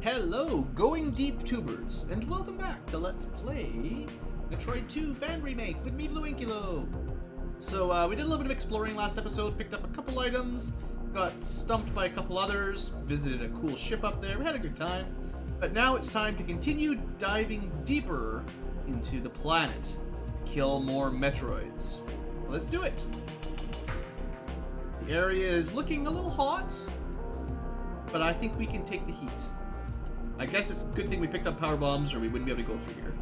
Hello, Going Deep Tubers, and welcome back to Let's Play Metroid 2 Fan Remake with me, BlueAnkylo. So, we did a little bit of exploring last episode, picked up a couple items, got stumped by a couple others, visited a cool ship up there, we had a good time. But now it's time to continue diving deeper into the planet, kill more Metroids. Let's do it! The area is looking a little hot, but I think we can take the heat. I guess it's a good thing we picked up power bombs or we wouldn't be able to go through here.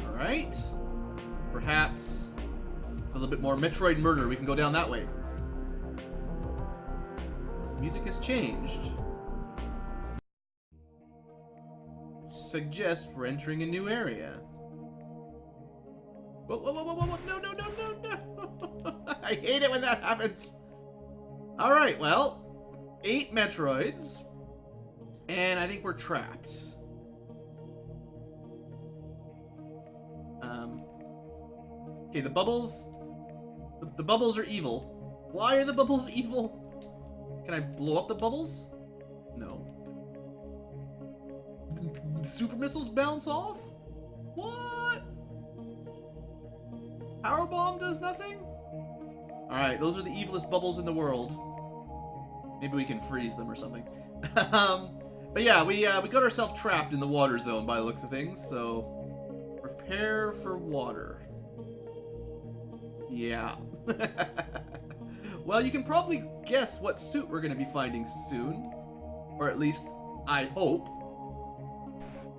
Alright. Perhaps it's a little bit more Metroid murder. We can go down that way. Music has changed. Suggests we're entering a new area. Whoa, whoa, whoa, whoa, whoa, no, no, no, no, no. I hate it when that happens. Alright, well, 8 Metroids, and I think we're trapped. Okay, the bubbles, the bubbles are evil. Why are the bubbles evil? Can I blow up the bubbles? No. The super missiles bounce off? What? Power bomb does nothing? Alright, those are the evilest bubbles in the world. Maybe we can freeze them or something. But yeah, we got ourselves trapped in the water zone by the looks of things, so prepare for water. Yeah. Well, you can probably guess what suit we're going to be finding soon. Or at least, I hope.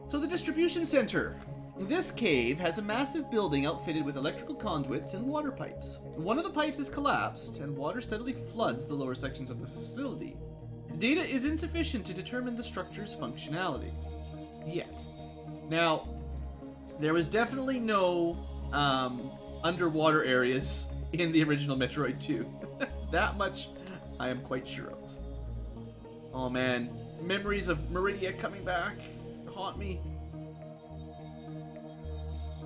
So the distribution center. This cave has a massive building outfitted with electrical conduits and water pipes. One of the pipes is collapsed, and water steadily floods the lower sections of the facility. Data is insufficient to determine the structure's functionality. Yet. Now, there was definitely no underwater areas in the original Metroid 2. That much I am quite sure of. Oh man, memories of Meridia coming back haunt me.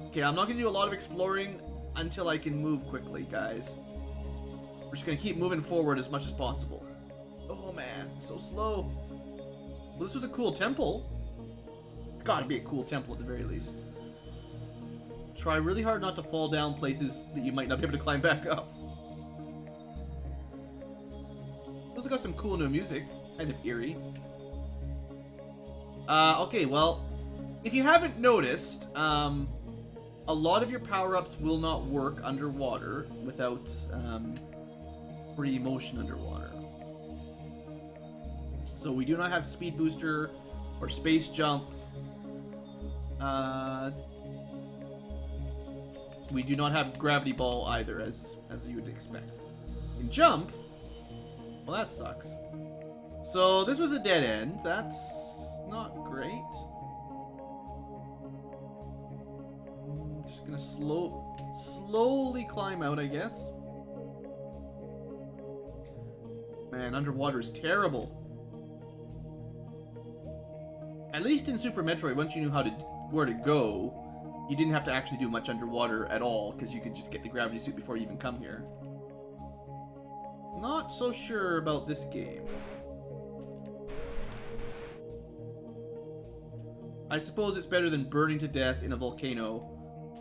Okay, I'm not going to do a lot of exploring until I can move quickly, guys. We're just going to keep moving forward as much as possible. Oh man, so slow. Well, this was a cool temple. It's got to be a cool temple at the very least. Try really hard not to fall down places that you might not be able to climb back up. Also got some cool new music. Kind of eerie. Okay, well, if you haven't noticed, a lot of your power-ups will not work underwater without free motion underwater. So we do not have speed booster or space jump. We do not have gravity ball either, as you would expect. And jump, well, that sucks. So this was a dead end. That's not great. Just gonna slowly climb out, I guess. Man, underwater is terrible. At least in Super Metroid, once you knew where to go, you didn't have to actually do much underwater at all, because you could just get the gravity suit before you even come here. Not so sure about this game. I suppose it's better than burning to death in a volcano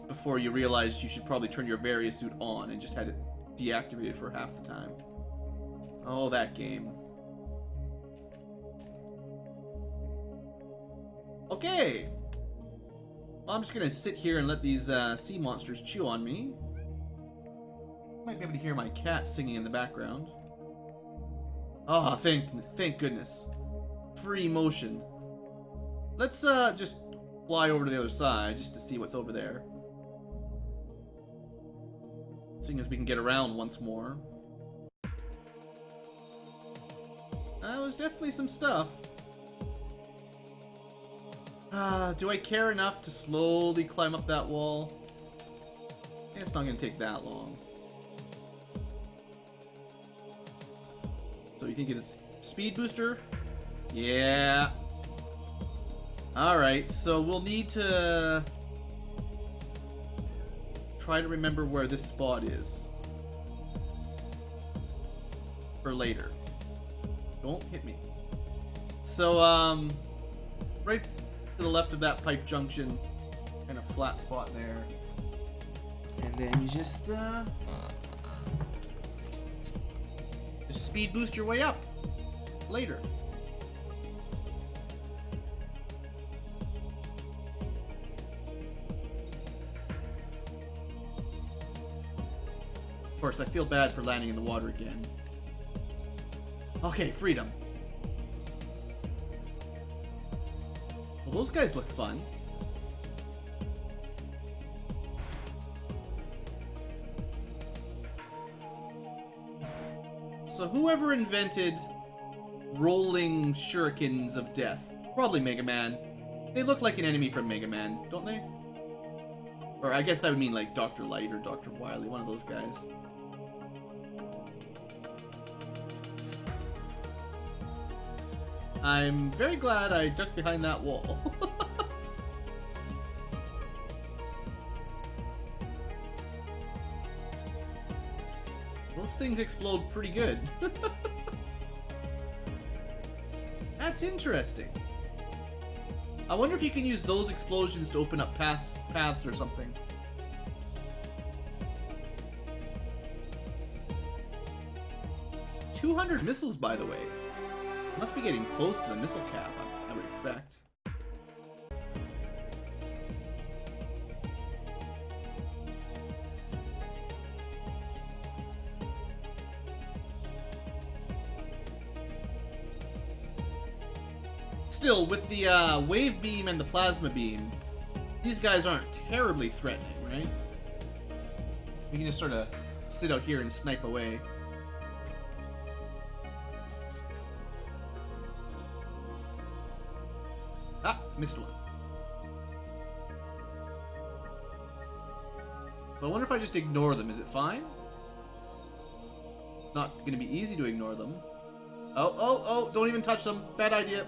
before you realize you should probably turn your various suit on and just had it deactivated for half the time. Oh, that game. Okay. Well, I'm just gonna sit here and let these sea monsters chew on me. Might be able to hear my cat singing in the background. Oh, thank goodness. Free motion. Let's just fly over to the other side just to see what's over there. Seeing as we can get around once more. That was definitely some stuff. Do I care enough to slowly climb up that wall? It's not going to take that long. So you think it's speed booster? Yeah. Alright, so we'll need to try to remember where this spot is. for later. Don't hit me. So, right to the left of that pipe junction, kind of flat spot there. And then you just speed boost your way up later. Of course, I feel bad for landing in the water again. Okay, freedom. Well, those guys look fun. So whoever invented rolling shurikens of death, probably Mega Man. They look like an enemy from Mega Man, don't they? Or I guess that would mean like Dr. Light or Dr. Wily, one of those guys. I'm very glad I ducked behind that wall. Those things explode pretty good. That's interesting. I wonder if you can use those explosions to open up paths or something. $200 missiles, by the way. Must be getting close to the missile cap, I would expect. Still, with the wave beam and the plasma beam, these guys aren't terribly threatening, right? We can just sort of sit out here and snipe away. Ah, missed one. So I wonder if I just ignore them. Is it fine? Not going to be easy to ignore them. Oh, don't even touch them. Bad idea.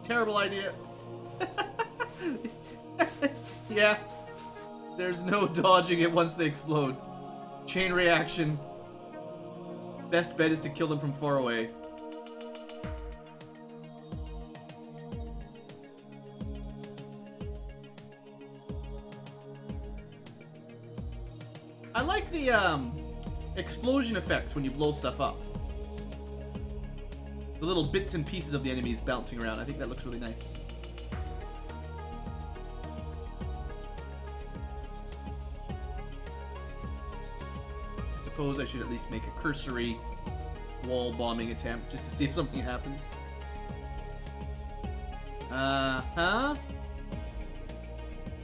Terrible idea. Yeah. There's no dodging it once they explode. Chain reaction. Best bet is to kill them from far away. I like the explosion effects when you blow stuff up. The little bits and pieces of the enemies bouncing around. I think that looks really nice. I suppose I should at least make a cursory wall bombing attempt just to see if something happens. Huh?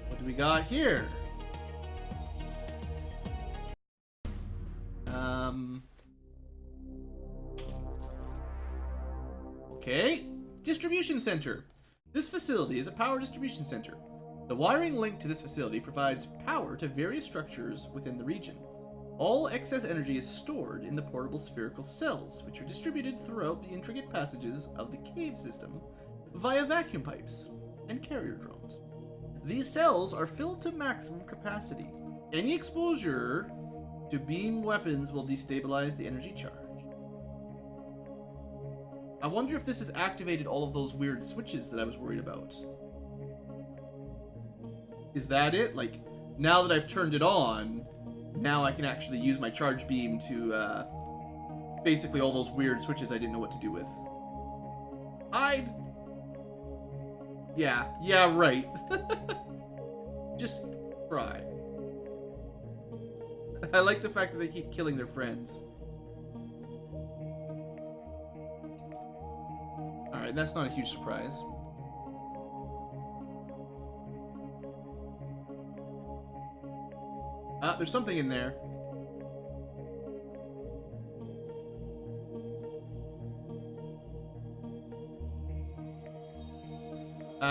What do we got here? Okay. Distribution Center. This facility is a power distribution center. The wiring linked to this facility provides power to various structures within the region. All excess energy is stored in the portable spherical cells, which are distributed throughout the intricate passages of the cave system via vacuum pipes and carrier drones. These cells are filled to maximum capacity. Any exposure to beam weapons will destabilize the energy charge. I wonder if this has activated all of those weird switches that I was worried about. Is that it? Like, now that I've turned it on, now I can actually use my charge beam to, basically all those weird switches I didn't know what to do with. Hide! Yeah, right. Just try. I like the fact that they keep killing their friends. Alright, that's not a huge surprise. There's something in there.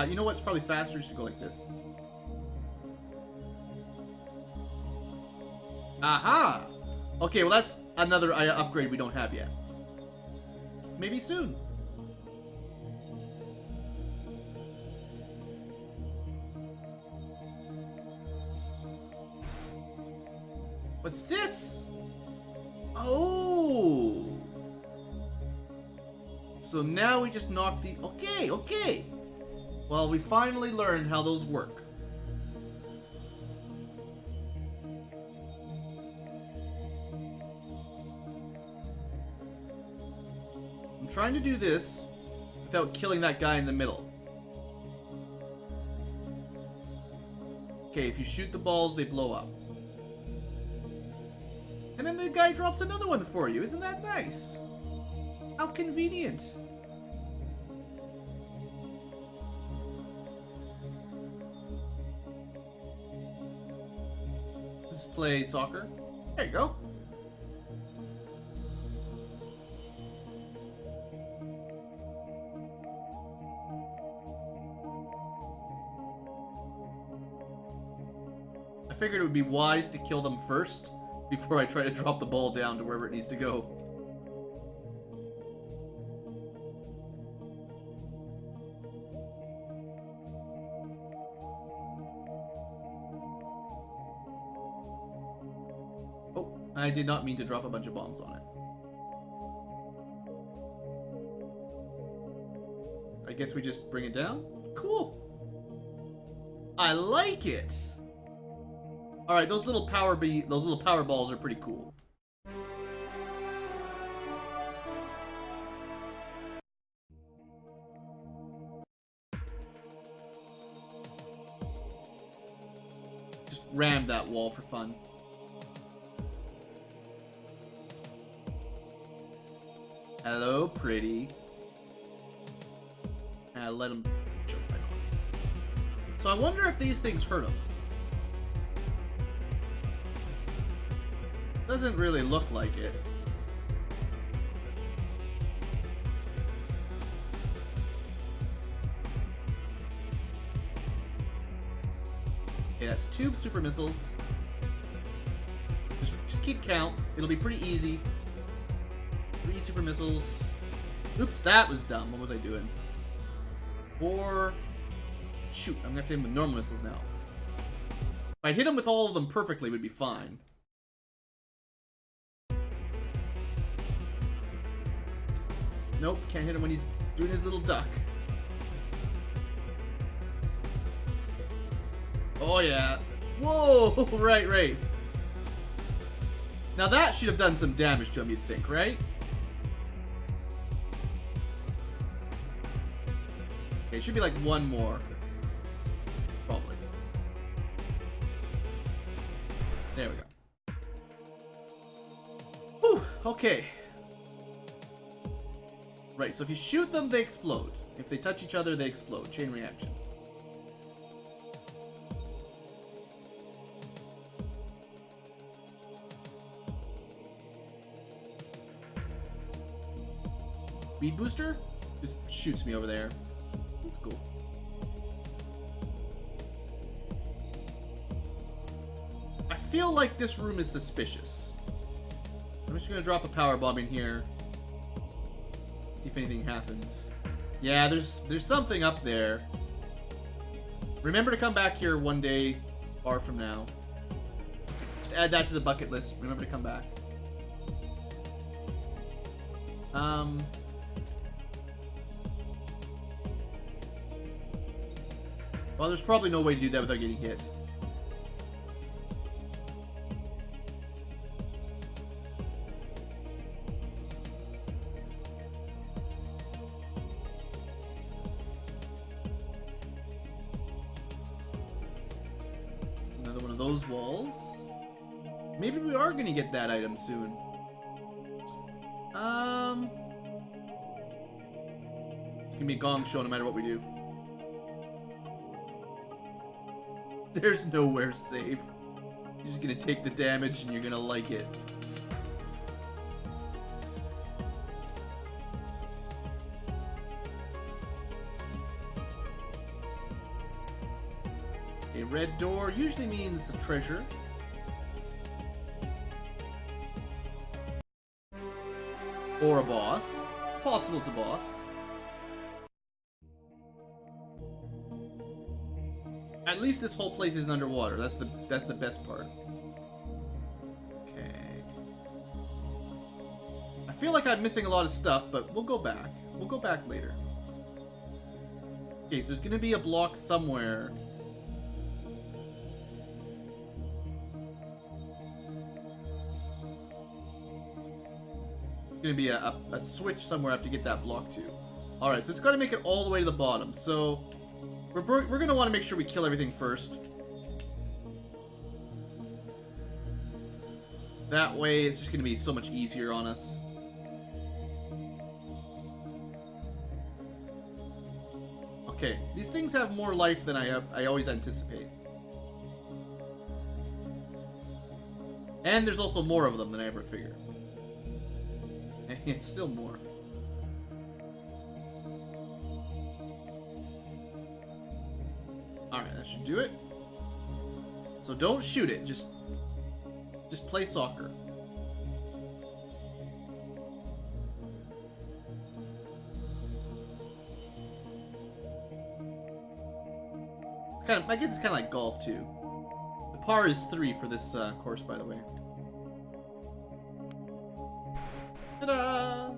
You know what's probably faster just to go like this. Aha! Okay, well that's another upgrade we don't have yet. Maybe soon. What's this? Oh! So now we just knock the... Okay, okay. Well, we finally learned how those work. I'm trying to do this without killing that guy in the middle. Okay, if you shoot the balls, they blow up. And then the guy drops another one for you. Isn't that nice? How convenient. Let's play soccer. There you go. I figured it would be wise to kill them first before I try to drop the ball down to wherever it needs to go. Oh, I did not mean to drop a bunch of bombs on it. I guess we just bring it down? Cool. I like it. All right, those little power balls are pretty cool. Just ram that wall for fun. Hello, pretty. Let him jump right on. So I wonder if these things hurt him. Doesn't really look like it. Okay, that's 2 super missiles. Just keep count. It'll be pretty easy. 3 super missiles. Oops, that was dumb. What was I doing? 4. Shoot, I'm gonna have to hit him with normal missiles now. If I hit him with all of them perfectly, we'd be fine. Nope, can't hit him when he's doing his little duck. Oh yeah. Whoa, right. Now that should have done some damage to him, you'd think, right? Okay, it should be like 1 more. Probably. There we go. Whew, okay. Right, so if you shoot them, they explode. If they touch each other, they explode. Chain reaction. Speed booster? Just shoots me over there. That's cool. I feel like this room is suspicious. I'm just gonna drop a power bomb in here. See if anything happens. Yeah, there's something up there. Remember to come back here one day far from now. Just add that to the bucket list. Remember to come back. Well, there's probably no way to do that without getting hit. Another one of those walls. Maybe we are gonna get that item soon. It's gonna be a gong show no matter what we do. There's nowhere safe. You're just gonna take the damage and you're gonna like it. A red door usually means a treasure. Or a boss. It's possible it's a boss. At least this whole place isn't underwater. That's the best part. Okay. I feel like I'm missing a lot of stuff, but we'll go back. We'll go back later. Okay, so there's gonna be a block somewhere. There's gonna be a switch somewhere I have to get that block to. Alright, so it's gotta make it all the way to the bottom. So we're gonna want to make sure we kill everything first. That way it's just gonna be so much easier on us. Okay, these things have more life than I always anticipate. And there's also more of them than I ever figured. And still more. Alright, that should do it. So don't shoot it, just play soccer. I guess it's kind of like golf too. The par is 3 for this course, by the way. Ta-da!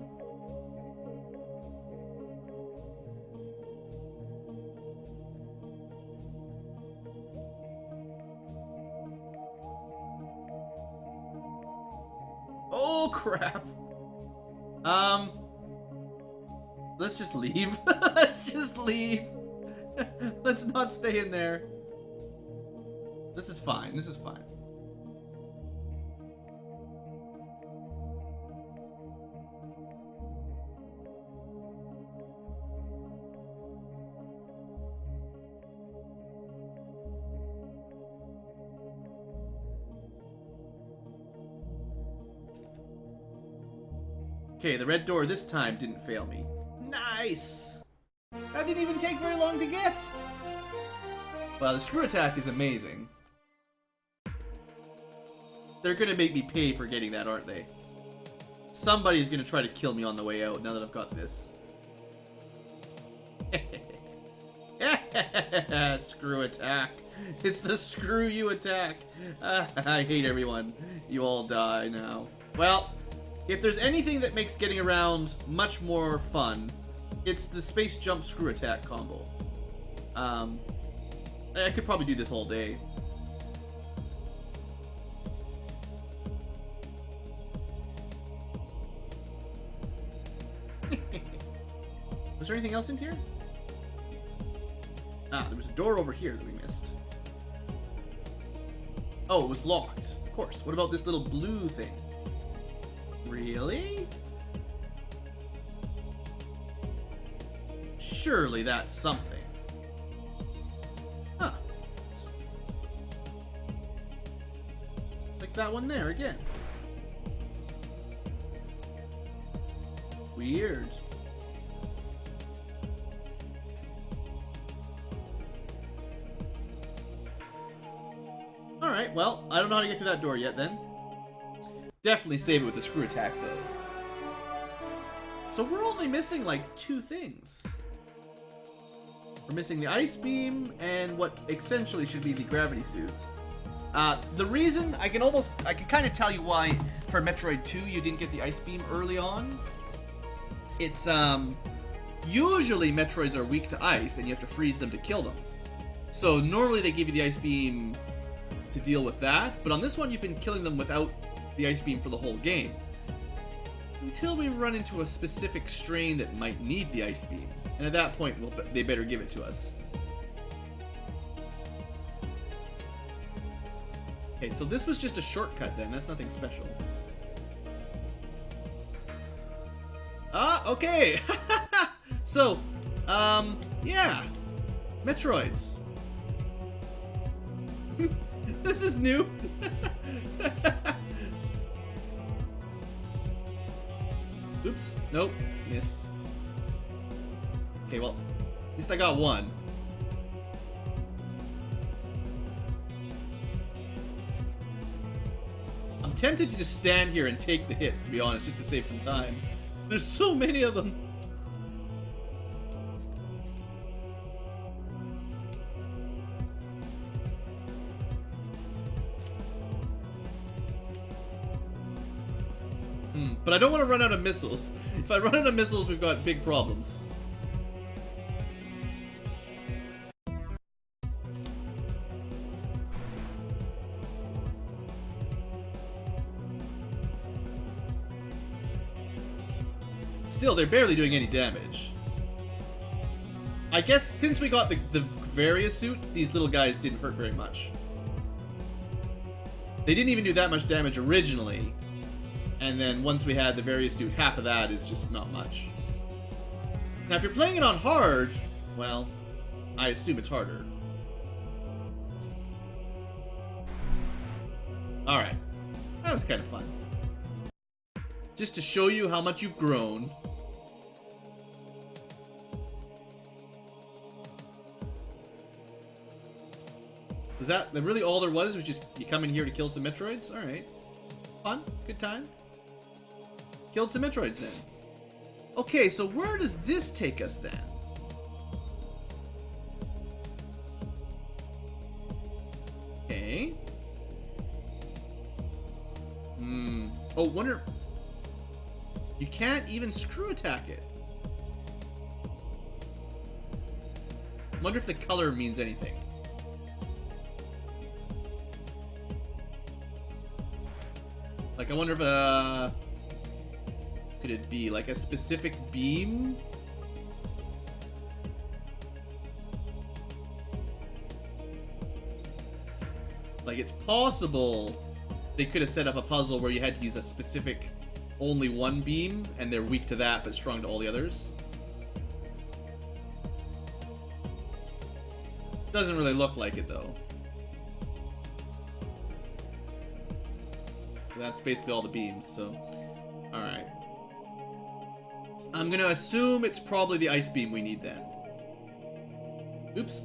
Oh crap! Let's just leave. Let's just leave. Let's not stay in there. This is fine. This is fine. Okay, the red door this time didn't fail me. Nice! That didn't even take very long to get! Wow, the screw attack is amazing. They're gonna make me pay for getting that, aren't they? Somebody's gonna try to kill me on the way out now that I've got this. Screw attack. It's the screw you attack. I hate everyone. You all die now. Well, if there's anything that makes getting around much more fun, it's the space jump screw attack combo. I could probably do this all day. Was there anything else in here? Ah, there was a door over here that we missed. Oh, it was locked. Of course. What about this little blue thing? Really? Surely that's something. Huh. Like that one there again. Weird. Alright, well, I don't know how to get through that door yet then. Definitely save it with the screw attack though. So we're only missing like 2 things. We're missing the ice beam and what essentially should be the gravity suit. The reason I can kind of tell you why for Metroid 2 you didn't get the ice beam early on. It's usually Metroids are weak to ice and you have to freeze them to kill them. So normally they give you the ice beam to deal with that, but on this one you've been killing them without the ice beam for the whole game. Until we run into a specific strain that might need the ice beam. And at that point, they better give it to us. Okay, so this was just a shortcut then. That's nothing special. Ah, okay! So, yeah. Metroids. This is new. Oops. Nope. Miss. Okay, well, at least I got one. I'm tempted to just stand here and take the hits, to be honest, just to save some time. There's so many of them. But I don't want to run out of missiles. If I run out of missiles, we've got big problems. Still, they're barely doing any damage. I guess since we got the various suit, these little guys didn't hurt very much. They didn't even do that much damage originally. And then once we had the various suit, half of that is just not much. Now, if you're playing it on hard, well, I assume it's harder. Alright. That was kind of fun. Just to show you how much you've grown. Was that really all there was just you come in here to kill some Metroids? Alright. Fun. Good time. Killed some Metroids then. Okay, so where does this take us then? Okay. Oh, wonder... You can't even screw attack it. Wonder if the color means anything. Like, I wonder if, could it be, like, a specific beam? Like, it's possible they could have set up a puzzle where you had to use a specific, only one beam, and they're weak to that, but strong to all the others. Doesn't really look like it, though. That's basically all the beams, so... Alright. I'm gonna assume it's probably the ice beam we need then. Oops.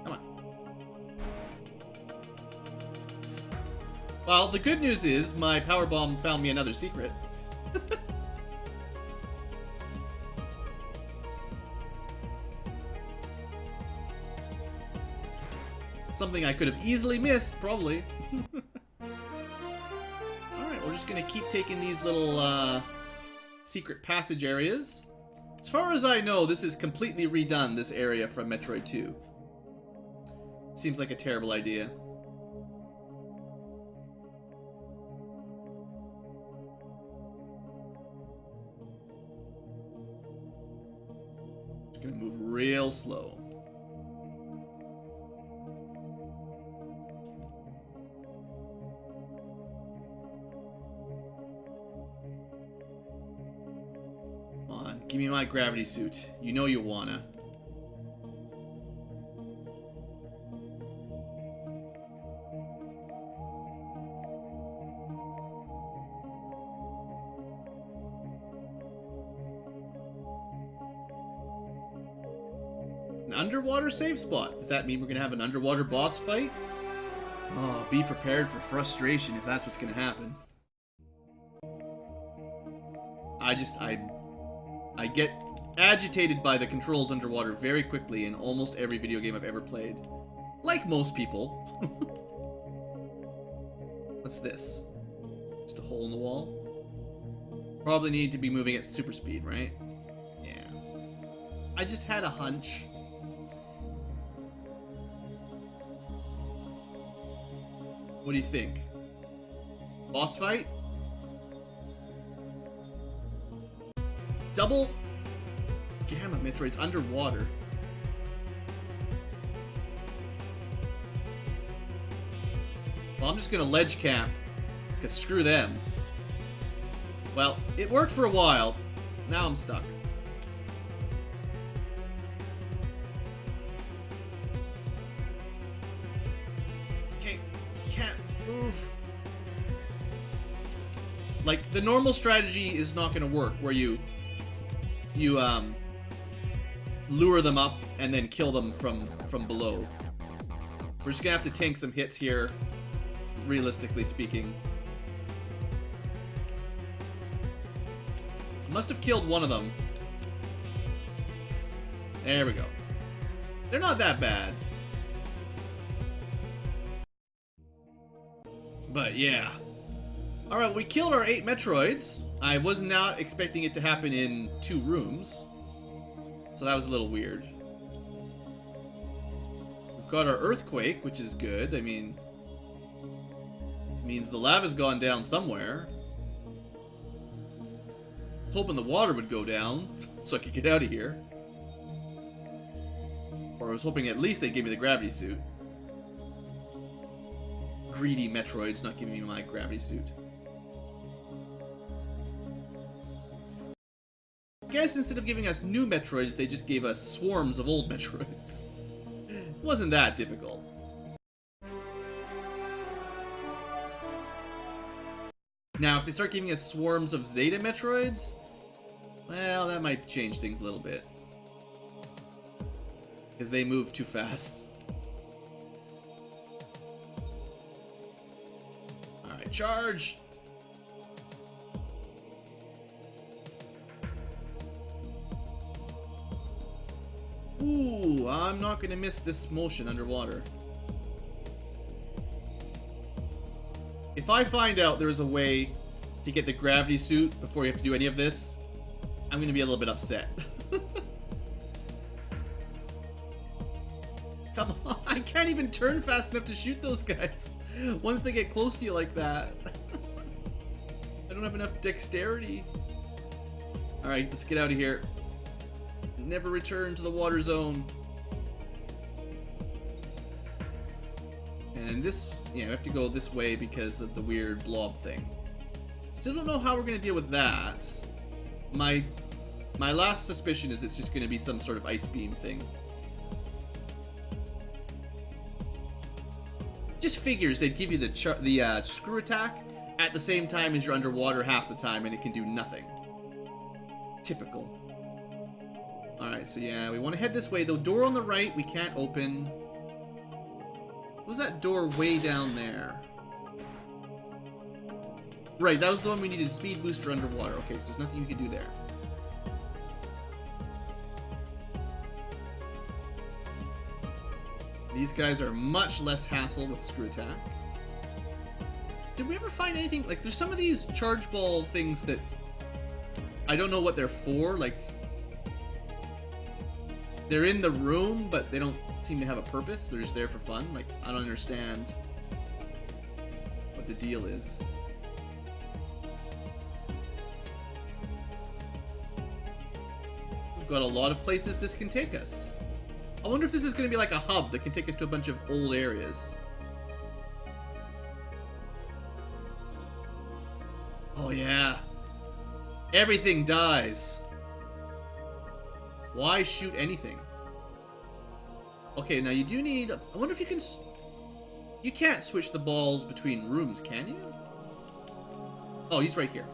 Come on. Well, the good news is my power bomb found me another secret. Something I could have easily missed, probably. Alright, we're just gonna keep taking these little, secret passage areas. As far as I know, this is completely redone, this area from Metroid 2. Seems like a terrible idea. Just gonna move real slow. Give me my gravity suit. You know you wanna. An underwater save spot. Does that mean we're gonna have an underwater boss fight? Oh, be prepared for frustration if that's what's gonna happen. I get agitated by the controls underwater very quickly in almost every video game I've ever played. Like most people. What's this? Just a hole in the wall? Probably need to be moving at super speed, right? Yeah. I just had a hunch. What do you think? Boss fight? Double Gamma Metroids underwater. Well, I'm just gonna ledge camp, because screw them. Well, it worked for a while. Now I'm stuck. Okay, can't move. Like, the normal strategy is not gonna work, where you lure them up and then kill them from below. We're just gonna have to tank some hits here, realistically speaking. Must have killed one of them. There we go. They're not that bad. But yeah. Alright, we killed our 8 Metroids. I was not expecting it to happen in 2 rooms. So that was a little weird. We've got our Earthquake, which is good. I mean, it means the lava's gone down somewhere. I was hoping the water would go down so I could get out of here. Or I was hoping at least they'd give me the gravity suit. Greedy Metroids not giving me my gravity suit. I guess instead of giving us new Metroids, they just gave us swarms of old Metroids. It wasn't that difficult. Now, if they start giving us swarms of Zeta Metroids, well, that might change things a little bit. Because they move too fast. Alright, charge! Ooh, I'm not gonna miss this motion underwater. If I find out there's a way to get the gravity suit before you have to do any of this, I'm gonna be a little bit upset. Come on, I can't even turn fast enough to shoot those guys once they get close to you like that. I don't have enough dexterity. Alright, let's get out of here. Never return to the water zone. And this, yeah, we have to go this way because of the weird blob thing. Still don't know how we're gonna deal with that. My last suspicion is it's just gonna be some sort of ice beam thing. Just figures they'd give you the screw attack at the same time as you're underwater half the time and it can do nothing. Typical. Alright, so yeah, we want to head this way. The door on the right we can't open. What was that door way down there? Right, that was the one we needed speed booster underwater. Okay, so there's nothing you can do there. These guys are much less hassle with screw attack. Did we ever find anything? Like, there's some of these charge ball things that I don't know what they're for. Like, they're in the room, but they don't seem to have a purpose. They're just there for fun. Like, I don't understand what the deal is. We've got a lot of places this can take us. I wonder if this is going to be like a hub that can take us to a bunch of old areas. Oh yeah. Everything dies. Why shoot anything? Okay, now you do need... I wonder if you can... You can't switch the balls between rooms, can you? Oh, he's right here.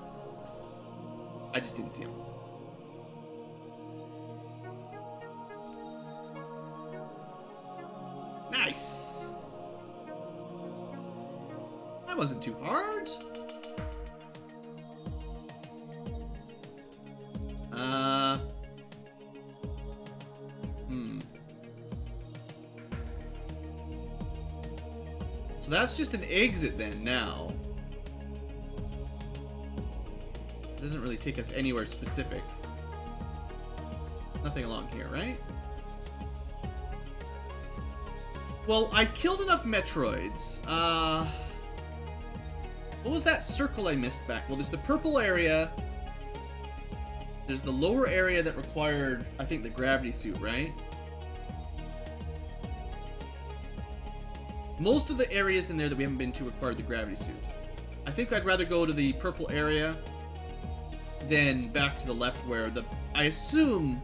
I just didn't see him. Nice! That wasn't too hard. So that's just an exit then now. It doesn't really take us anywhere specific. Nothing along here, right? Well, I killed enough Metroids. What was that circle I missed back? Well, there's the purple area. There's the lower area that required, I think, the gravity suit, right? Most of the areas in there that we haven't been to required the gravity suit. I think I'd rather go to the purple area than back to the left where the... I assume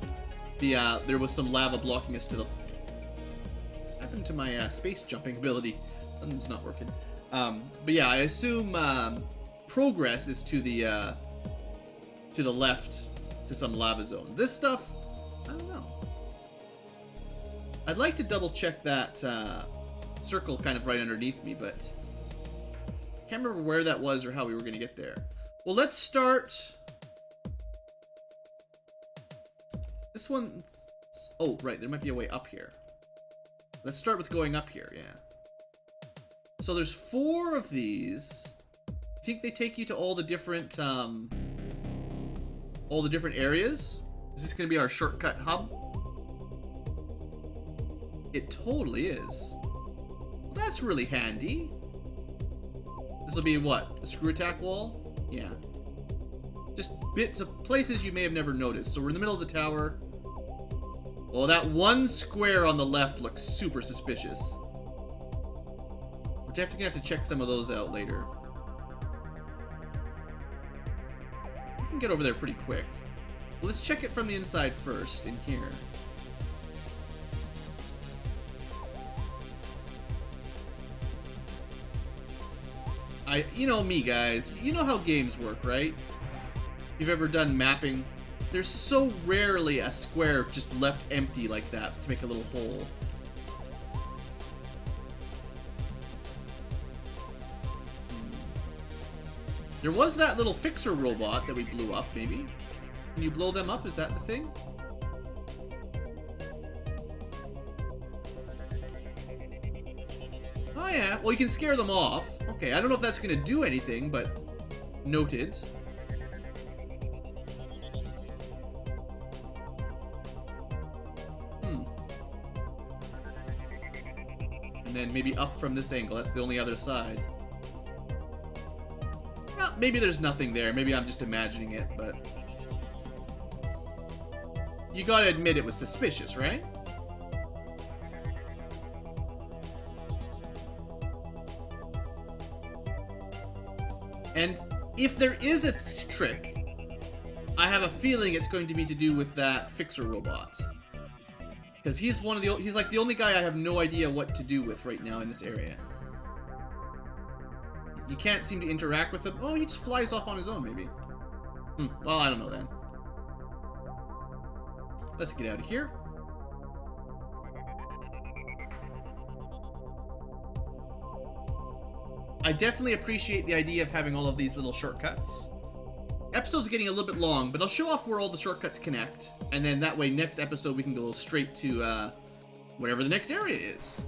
there was some lava blocking us to the... What happened to my space jumping ability? Something's not working. But yeah, I assume progress is to the left to some lava zone. This stuff, I don't know. I'd like to double check that circle kind of right underneath me, but I can't remember where that was or how we were going to get there. Well, let's start... This one... Oh, right, there might be a way up here. Let's start with going up here, yeah. So there's 4 of these. I think they take you to all the different areas. Is this going to be our shortcut hub? It totally is. Well, that's really handy. This will be what? A screw attack wall? Yeah. Just bits of places you may have never noticed. So we're in the middle of the tower. Oh, that one square on the left looks super suspicious. We're definitely gonna have to check some of those out later. We can get over there pretty quick. Well, let's check it from the inside first, in here. You know me, guys. You know how games work, right? You've ever done mapping? There's so rarely a square just left empty like that to make a little hole. There was that little fixer robot that we blew up, maybe. Can you blow them up? Is that the thing? Oh yeah, well you can scare them off. Okay, I don't know if that's gonna do anything, but noted. And then maybe up from this angle, that's the only other side. Well, maybe there's nothing there, maybe I'm just imagining it, but... You gotta admit it was suspicious, right? And if there is a trick, I have a feeling it's going to be to do with that fixer robot. Because he's like the only guy I have no idea what to do with right now in this area. You can't seem to interact with him. Oh, he just flies off on his own, maybe. Well, I don't know then. Let's get out of here. I definitely appreciate the idea of having all of these little shortcuts. Episode's getting a little bit long, but I'll show off where all the shortcuts connect, and then that way next episode we can go straight to whatever the next area is.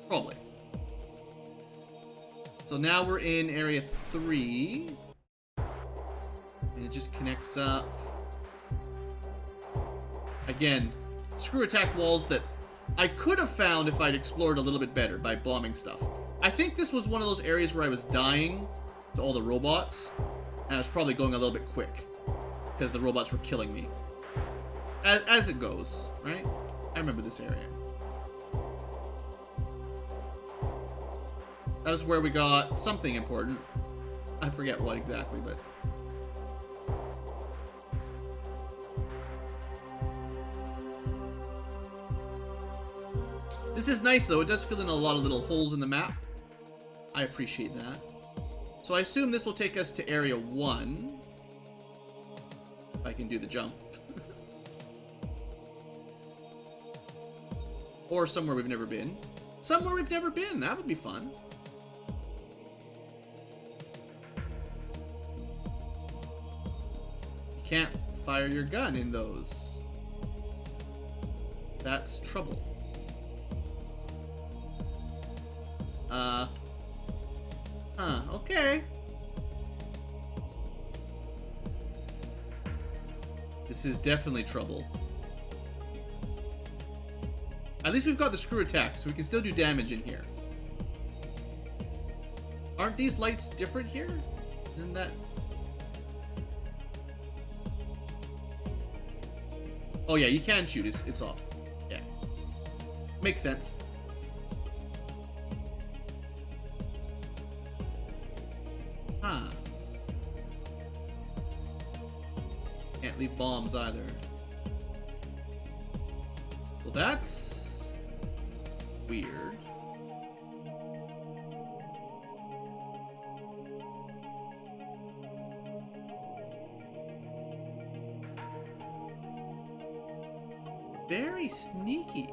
Probably. So now we're in area 3. And it just connects up. Again, screw attack walls that I could have found if I'd explored a little bit better by bombing stuff. I think this was one of those areas where I was dying to all the robots, and I was probably going a little bit quick because the robots were killing me. As it goes, right? I remember this area. That was where we got something important. I forget what exactly, but... This is nice, though. It does fill in a lot of little holes in the map. I appreciate that. So I assume this will take us to Area 1. If I can do the jump. Or somewhere we've never been. Somewhere we've never been. That would be fun. You can't fire your gun in those. That's trouble. Okay. This is definitely trouble. At least we've got the screw attack, so we can still do damage in here. Aren't these lights different here? Isn't that... Oh yeah, you can shoot. It's off. Yeah. Makes sense. Huh. Can't leave bombs either. Well, that's weird. Very sneaky.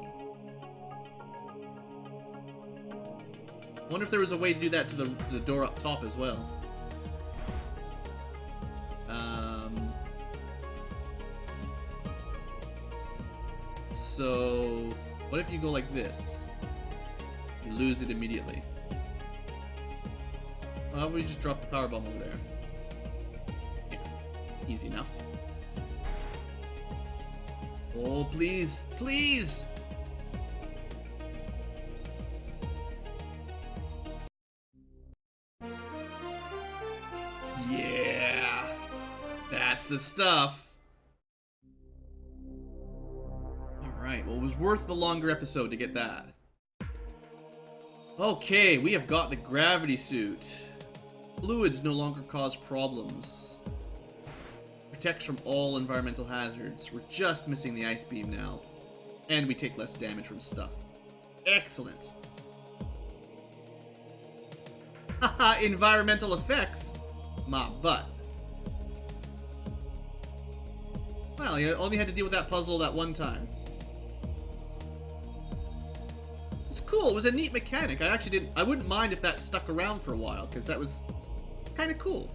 Wonder if there was a way to do that to the door up top as well. So what if you go like this? to lose it immediately. How about we just drop the power bomb over there? Yeah, easy enough. Oh, please, please! Yeah, that's the stuff. Alright, well, it was worth the longer episode to get that. Okay, we have got the gravity suit. Fluids no longer cause problems. Protects from all environmental hazards. We're just missing the ice beam now. And we take less damage from stuff. Excellent. Haha, environmental effects? My butt. Well, you only had to deal with that puzzle that one time. It's cool. It was a neat mechanic. I wouldn't mind if that stuck around for a while, because that was kind of cool.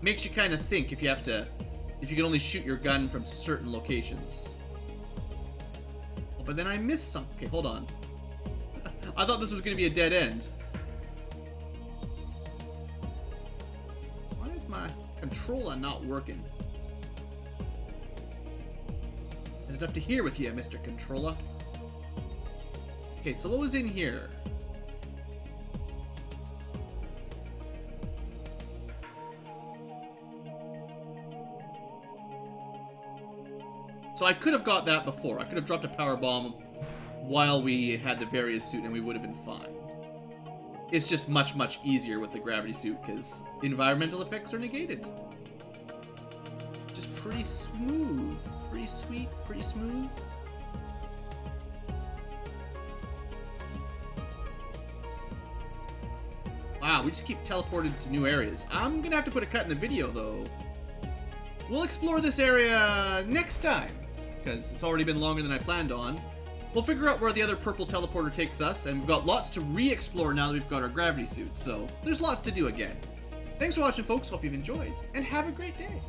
Makes you kind of think if you can only shoot your gun from certain locations. Oh, but then I missed some. Okay, hold on. I thought this was going to be a dead end. Why is my controller not working? It's up to here with you, Mr. Controller. Okay, so what was in here? So I could have got that before. I could have dropped a power bomb while we had the various suit and we would have been fine. It's just much, much easier with the gravity suit because environmental effects are negated. Just pretty smooth. Pretty sweet, pretty smooth. Wow, we just keep teleported to new areas. I'm gonna have to put a cut in the video though. We'll explore this area next time, because it's already been longer than I planned on. We'll figure out where the other purple teleporter takes us, and we've got lots to re-explore now that we've got our gravity suits, so there's lots to do again. Thanks for watching, folks. Hope you've enjoyed, and have a great day.